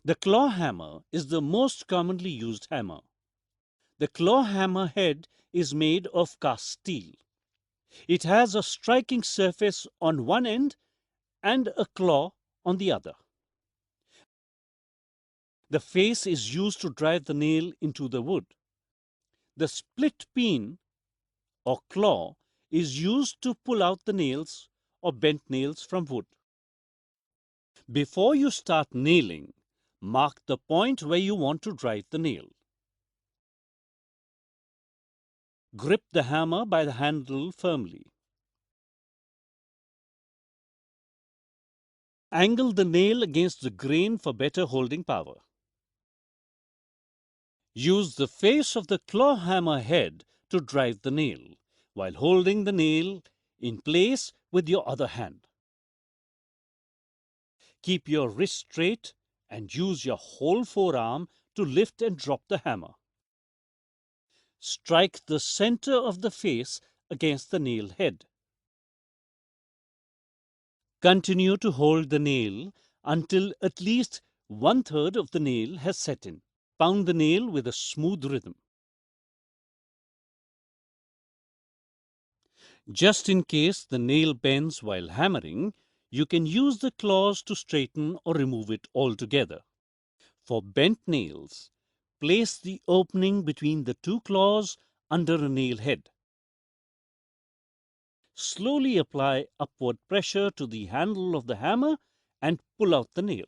The claw hammer is the most commonly used hammer. The claw hammer head is made of cast steel. It has a striking surface on one end and a claw on the other. The face is used to drive the nail into the wood. The split peen or claw is used to pull out the nails or bent nails from wood. Before you start nailing, mark the point where you want to drive the nail. Grip the hammer by the handle firmly. Angle the nail against the grain for better holding power. Use the face of the claw hammer head to drive the nail, while holding the nail in place with your other hand. Keep your wrist straight and use your whole forearm to lift and drop the hammer. Strike the center of the face against the nail head. Continue to hold the nail until at least 1/3 of the nail has set in. Pound the nail with a smooth rhythm. Just in case the nail bends while hammering, you can use the claws to straighten or remove it altogether. For bent nails, place the opening between the two claws under a nail head. Slowly apply upward pressure to the handle of the hammer and pull out the nail.